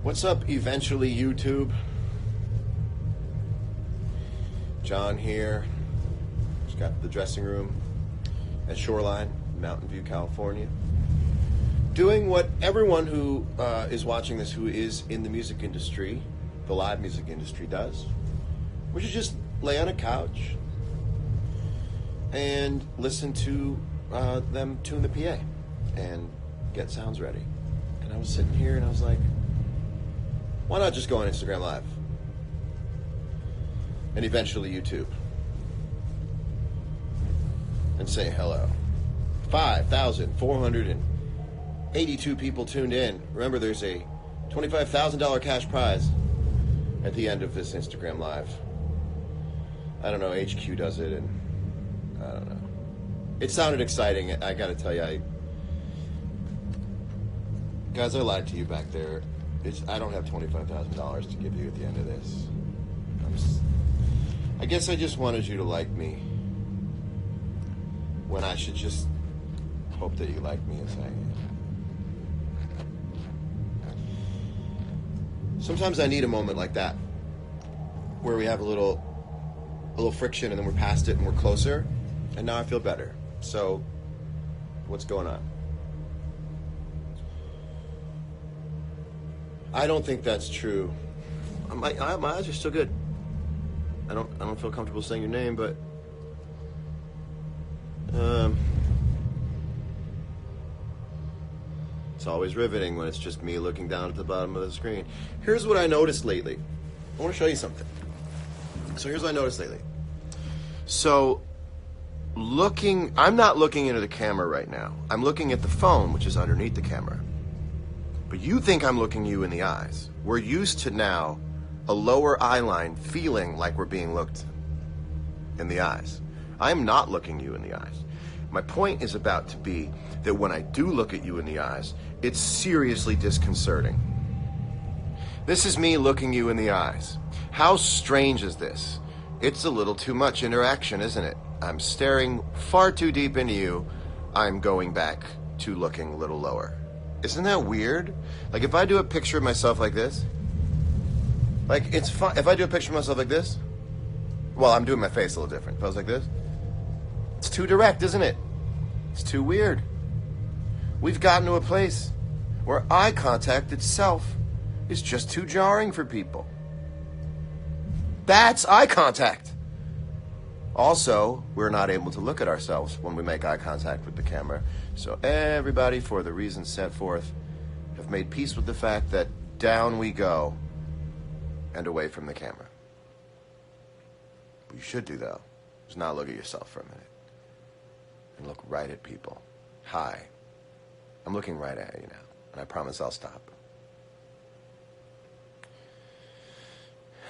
What's up, eventually, YouTube? John here. Just got the dressing room at Shoreline, Mountain View, California. Doing what everyone who is watching this who is in the music industry, the live music industry, does, which is just lay on a couch and listen to them tune the PA and get sounds ready. And I was sitting here and I was like, why not just go on Instagram Live? And eventually YouTube. And say hello. 5,482 people tuned in. Remember, there's a $25,000 cash prize at the end of this Instagram Live. I don't know, HQ does it, and I don't know. It sounded exciting, I gotta tell you. Guys, I lied to you back there. I don't have $25,000 to give you at the end of this. I guess I just wanted you to like me when I should just hope that you like me as I am. Sometimes I need a moment like that where we have a little friction and then we're past it and we're closer, and now I feel better. So what's going on? I don't think that's true. My eyes are still good. I don't feel comfortable saying your name, but it's always riveting when it's just me looking down at the bottom of the screen. Here's what I noticed lately. I want to show you something. So here's what I noticed lately. So I'm not looking into the camera right now. I'm looking at the phone, which is underneath the camera. But you think I'm looking you in the eyes. We're used to now a lower eye line feeling like we're being looked in the eyes. I'm not looking you in the eyes. My point is about to be that when I do look at you in the eyes, it's seriously disconcerting. This is me looking you in the eyes. How strange is this? It's a little too much interaction, isn't it? I'm staring far too deep into you. I'm going back to looking a little lower. Isn't that weird? Like, if I do a picture of myself like this, like, it's fun. If I do a picture of myself like this, well, I'm doing my face a little different. If I was like this, it's too direct, isn't it? It's too weird. We've gotten to a place where eye contact itself is just too jarring for people. That's eye contact. Also, we're not able to look at ourselves when we make eye contact with the camera. So everybody, for the reasons set forth, have made peace with the fact that down we go and away from the camera. What you should do, though, is not look at yourself for a minute and look right at people. Hi. I'm looking right at you now, and I promise I'll stop.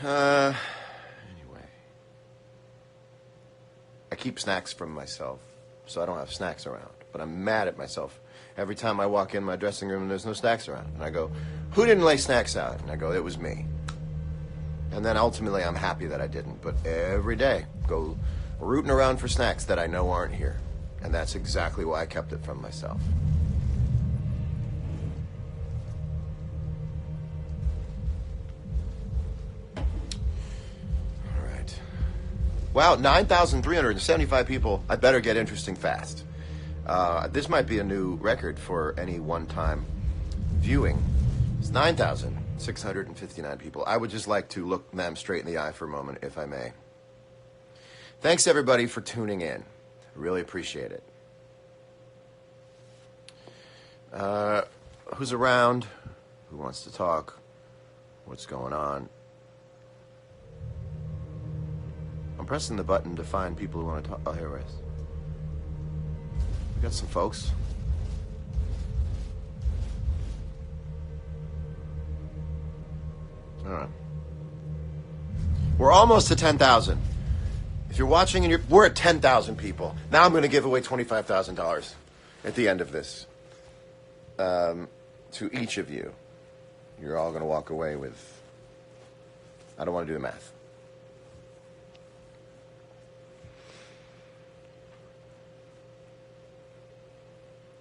Anyway. I keep snacks from myself, so I don't have snacks around. But I'm mad at myself every time I walk in my dressing room and there's no snacks around. And I go, who didn't lay snacks out? And I go, it was me. And then ultimately I'm happy that I didn't. But every day, go rooting around for snacks that I know aren't here. And that's exactly why I kept it from myself. Wow, 9,375 people. I better get interesting fast. This might be a new record for any one-time viewing. It's 9,659 people. I would just like to look them straight in the eye for a moment, if I may. Thanks, everybody, for tuning in. I really appreciate it. Who's around? Who wants to talk? What's going on? I'm pressing the button to find people who want to talk. Oh, here it is. We got some folks. All right. We're almost to 10,000. If you're watching and we're at 10,000 people. Now I'm going to give away $25,000 at the end of this to each of you. You're all going to walk away with, I don't want to do the math.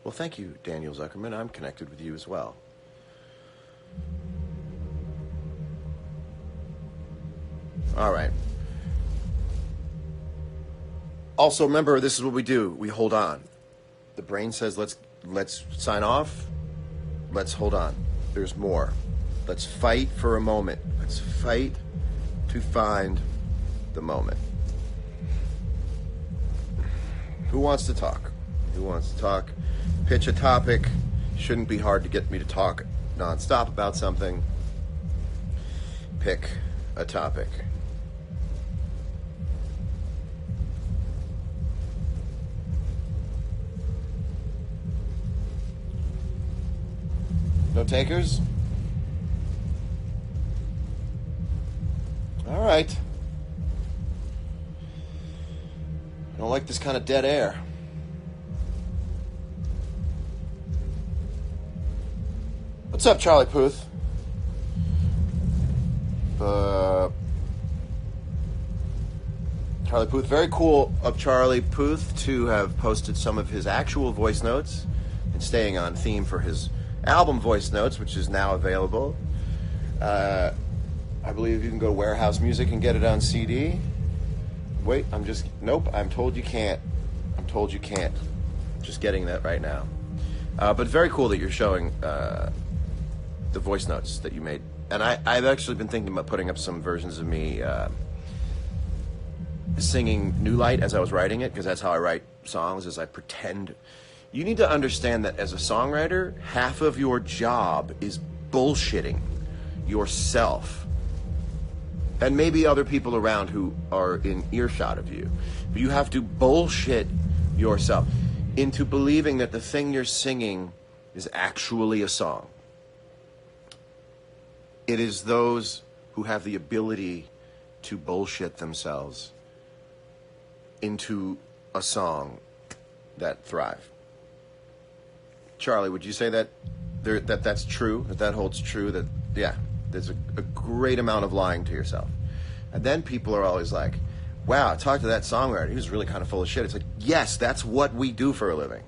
Well, thank you, Daniel Zuckerman. I'm connected with you as well. All right. Also, remember, this is what we do. We hold on. The brain says, let's sign off. Let's hold on. There's more. Let's fight for a moment. Let's fight to find the moment. Who wants to talk? Who wants to talk? Pitch a topic. Shouldn't be hard to get me to talk nonstop about something. Pick a topic. No takers? All right. I don't like this kind of dead air. What's up, Charlie Puth? Charlie Puth, very cool of Charlie Puth to have posted some of his actual voice notes and staying on theme for his album voice notes, which is now available. I believe you can go to Warehouse Music and get it on CD. Wait, nope, I'm told you can't. I'm told you can't. Just getting that right now. But very cool that you're showing the voice notes that you made. And I've actually been thinking about putting up some versions of me singing New Light as I was writing it, because that's how I write songs, is I pretend. You need to understand that as a songwriter, half of your job is bullshitting yourself. And maybe other people around who are in earshot of you. But you have to bullshit yourself into believing that the thing you're singing is actually a song. It is those who have the ability to bullshit themselves into a song that thrive. Charlie, would you say that that's true? That holds true? That, yeah, there's a great amount of lying to yourself. And then people are always like, wow, I talked to that songwriter. He was really kind of full of shit. It's like, yes, that's what we do for a living,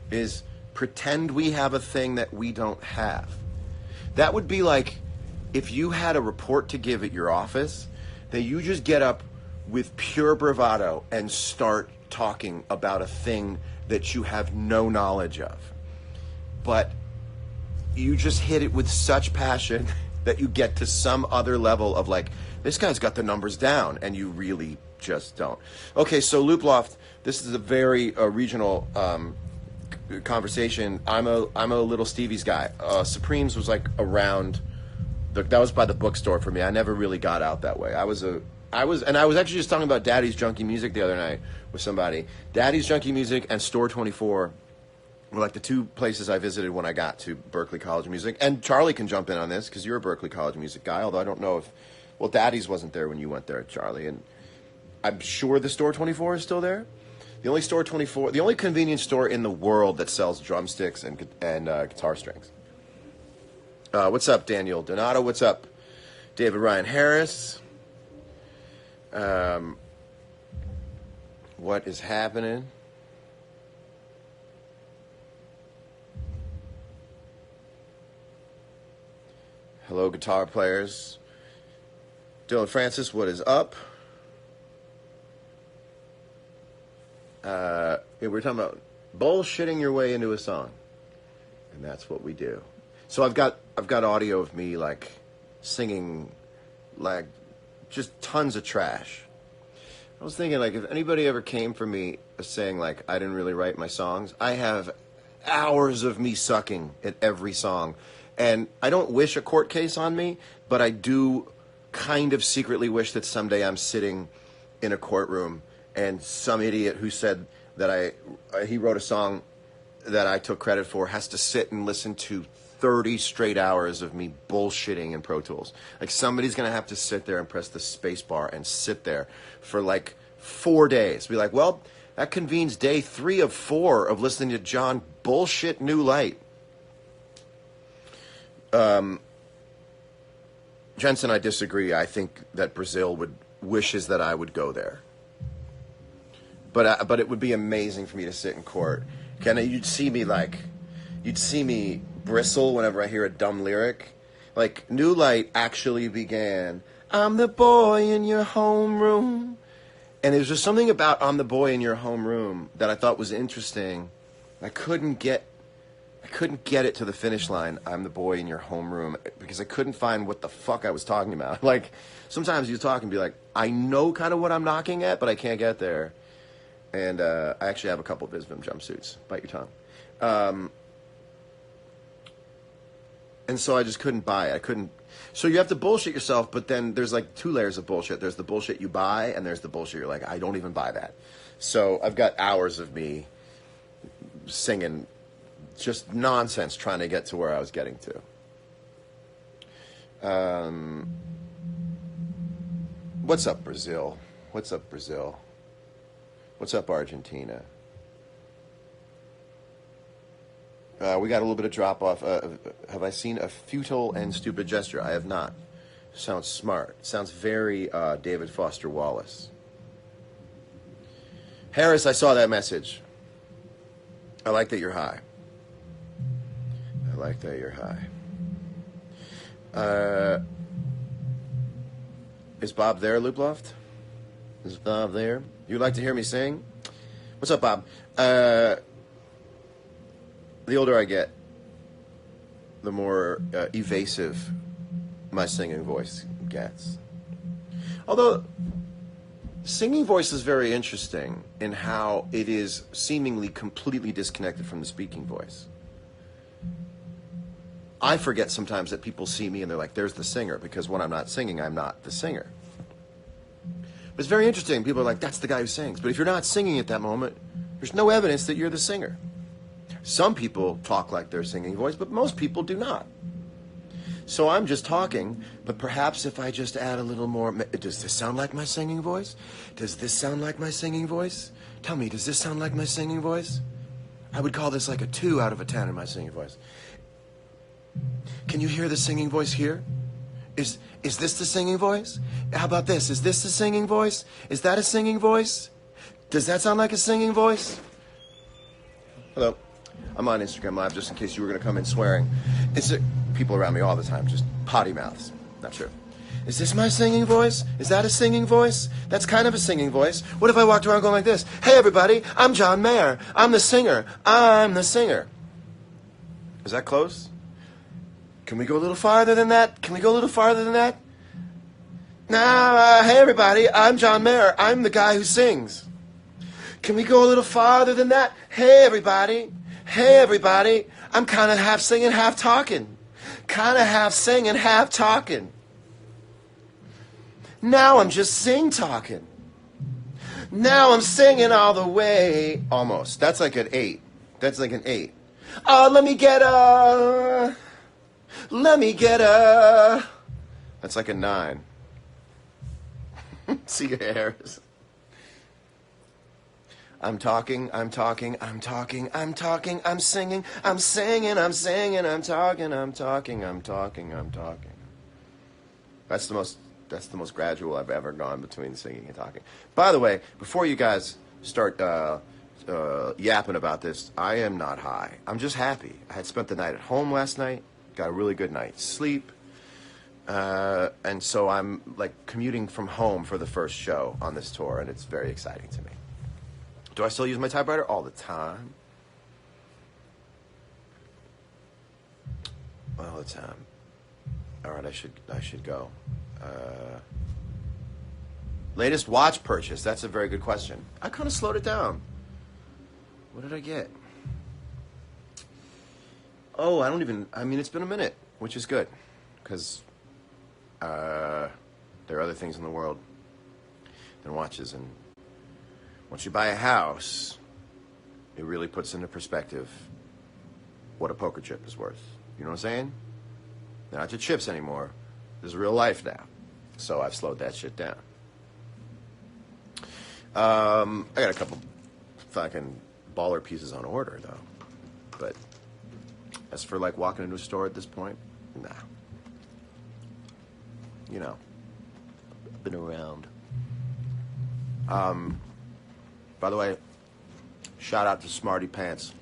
is pretend we have a thing that we don't have. That would be like if you had a report to give at your office, that you just get up with pure bravado and start talking about a thing that you have no knowledge of. But you just hit it with such passion that you get to some other level of like, this guy's got the numbers down, and you really just don't. Okay, so Loop Loft, this is a very regional conversation. I'm a Little Stevie's guy. Supremes was like around. That was by the bookstore for me. I never really got out that way. I was actually just talking about Daddy's Junkie Music the other night with somebody. Daddy's Junkie Music and Store 24 were like the two places I visited when I got to Berklee College of Music. And Charlie can jump in on this because you're a Berklee College of Music guy, although I don't know if, well, Daddy's wasn't there when you went there, Charlie. And I'm sure the Store 24 is still there. The only convenience store in the world that sells drumsticks and guitar strings. What's up, Daniel Donato? What's up, David Ryan Harris? What is happening? Hello, guitar players. Dylan Francis, what is up? We're talking about bullshitting your way into a song, and that's what we do. So I've got audio of me like singing like just tons of trash. I was thinking, like, if anybody ever came for me saying like I didn't really write my songs, I have hours of me sucking at every song. And I don't wish a court case on me, but I do kind of secretly wish that someday I'm sitting in a courtroom and some idiot who said that he wrote a song that I took credit for has to sit and listen to 30 straight hours of me bullshitting in Pro Tools. Like, somebody's going to have to sit there and press the space bar and sit there for like 4 days. Be like, well, that convenes day 3 of 4 of listening to John bullshit New Light. Jensen, I disagree. I think that Brazil wishes that I would go there. But it would be amazing for me to sit in court. You'd see me bristle whenever I hear a dumb lyric. Like, New Light actually began I'm the boy in your homeroom. And there's just something about I'm the boy in your homeroom that I thought was interesting. I couldn't get it to the finish line. I'm the boy in your homeroom because I couldn't find what the fuck I was talking about. Like, sometimes you talk and be like, I know kind of what I'm knocking at, but I can't get there. And I actually have a couple of Visvim jumpsuits. Bite your tongue. And so I just couldn't buy it. I couldn't. So you have to bullshit yourself, but then there's like two layers of bullshit. There's the bullshit you buy, and there's the bullshit you're like, I don't even buy that. So I've got hours of me singing just nonsense trying to get to where I was getting to. What's up, Brazil? What's up, Brazil? What's up, Argentina? We got a little bit of drop off. Have I seen a futile and stupid gesture? I have not. Sounds smart. Sounds very David Foster Wallace. Harris, I saw that message. I like that you're high. I like that you're high. Is Bob there, Looploft? Is Bob there? You'd like to hear me sing? What's up, Bob? The older I get, the more evasive my singing voice gets. Although, singing voice is very interesting in how it is seemingly completely disconnected from the speaking voice. I forget sometimes that people see me and they're like, there's the singer, because when I'm not singing, I'm not the singer. But it's very interesting. People are like, that's the guy who sings. But if you're not singing at that moment, there's no evidence that you're the singer. Some people talk like their singing voice, but most people do not. So I'm just talking, but perhaps if I just add a little more... Does this sound like my singing voice? Does this sound like my singing voice? Tell me, does this sound like my singing voice? I would call this like a 2 out of a 10 in my singing voice. Can you hear the singing voice here? Is this the singing voice? How about this? Is this the singing voice? Is that a singing voice? Does that sound like a singing voice? Hello. I'm on Instagram Live just in case you were going to come in swearing. People around me all the time, just potty mouths. Not sure. Is this my singing voice? Is that a singing voice? That's kind of a singing voice. What if I walked around going like this? Hey, everybody, I'm John Mayer. I'm the singer. I'm the singer. Is that close? Can we go a little farther than that? Can we go a little farther than that? Now, hey, everybody, I'm John Mayer. I'm the guy who sings. Can we go a little farther than that? Hey, everybody. Hey, everybody. I'm kind of half singing, half talking. Kind of half singing, half talking. Now I'm just sing-talking. Now I'm singing all the way. Almost. That's like an 8. That's like an 8. Oh, let me get a... Let me get a... That's like a 9. See your hairs. I'm talking, I'm talking, I'm talking, I'm talking, I'm singing, I'm singing, I'm singing, I'm talking, I'm talking, I'm talking, I'm talking. That's the most gradual I've ever gone between singing and talking. By the way, before you guys start yapping about this, I am not high. I'm just happy. I had spent the night at home last night, got a really good night's sleep, and so I'm like commuting from home for the first show on this tour, and it's very exciting to me. Do I still use my typewriter? All the time. All the time. All right, I should go. Latest watch purchase. That's a very good question. I kind of slowed it down. What did I get? Oh, I mean, it's been a minute, which is good. Because there are other things in the world than watches, and once you buy a house, it really puts into perspective what a poker chip is worth. You know what I'm saying? They're not just chips anymore. This is real life now. So I've slowed that shit down. I got a couple fucking baller pieces on order, though. But as for, like, walking into a store at this point, nah. You know, I've been around. By the way, shout out to Smarty Pants.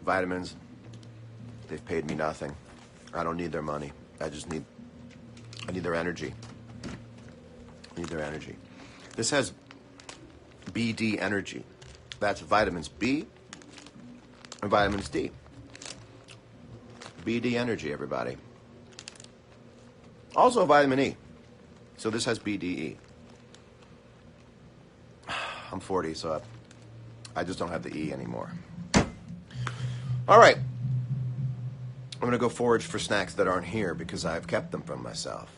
Vitamins. They've paid me nothing. I don't need their money. I need their energy. Need their energy. This has BD energy. That's vitamins B and vitamins D. BD energy, everybody. Also vitamin E. So this has BDE. I'm 40, so I just don't have the E anymore. All right. I'm going to go forage for snacks that aren't here because I've kept them from myself.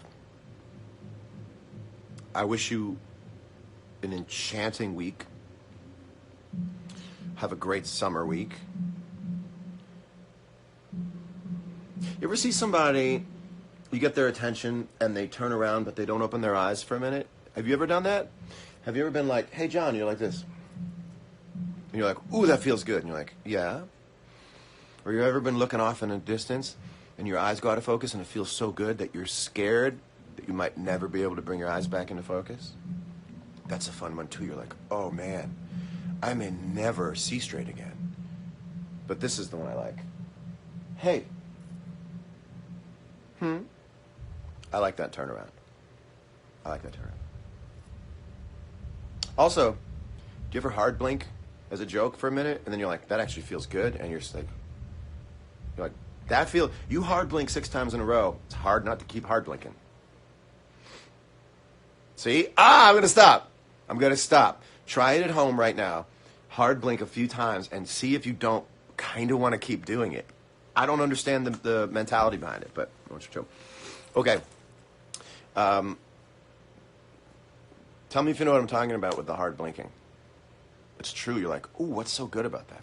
I wish you an enchanting week. Have a great summer week. You ever see somebody, you get their attention and they turn around but they don't open their eyes for a minute? Have you ever done that? Have you ever been like, hey, John, you're like this. And you're like, ooh, that feels good. And you're like, yeah. Or you ever been looking off in a distance and your eyes go out of focus and it feels so good that you're scared that you might never be able to bring your eyes back into focus? That's a fun one too. You're like, oh man, I may never see straight again. But this is the one I like. Hey. I like that turnaround. I like that turnaround. Also, do you ever hard blink as a joke for a minute and then you're like, that actually feels good? And you're just like, that feel, you hard blink 6 times in a row. It's hard not to keep hard blinking. See? I'm going to stop. I'm going to stop. Try it at home right now. Hard blink a few times and see if you don't kind of want to keep doing it. I don't understand the mentality behind it, but I want you to. Okay. Tell me if you know what I'm talking about with the hard blinking. It's true. You're like, ooh, what's so good about that?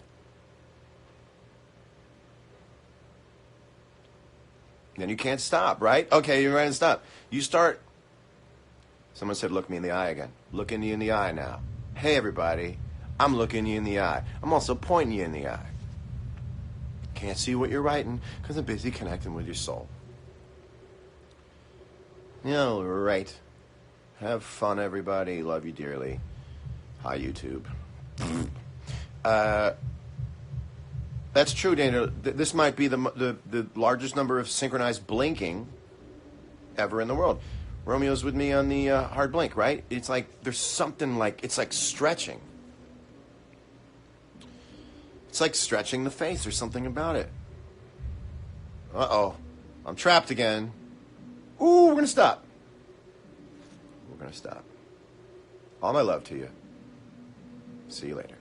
Then you can't stop, right? Okay, you're right to stop. You start. Someone said, look me in the eye again. Looking you in the eye now. Hey, everybody. I'm looking you in the eye. I'm also pointing you in the eye. Can't see what you're writing because I'm busy connecting with your soul. All right. Have fun, everybody. Love you dearly. Hi, YouTube. That's true, Dana. This might be the largest number of synchronized blinking ever in the world. Romeo's with me on the hard blink, right? It's like there's something like, it's like stretching. It's like stretching the face. There's something about it. Uh-oh. I'm trapped again. Ooh, we're going to stop. We're going to stop. All my love to you. See you later.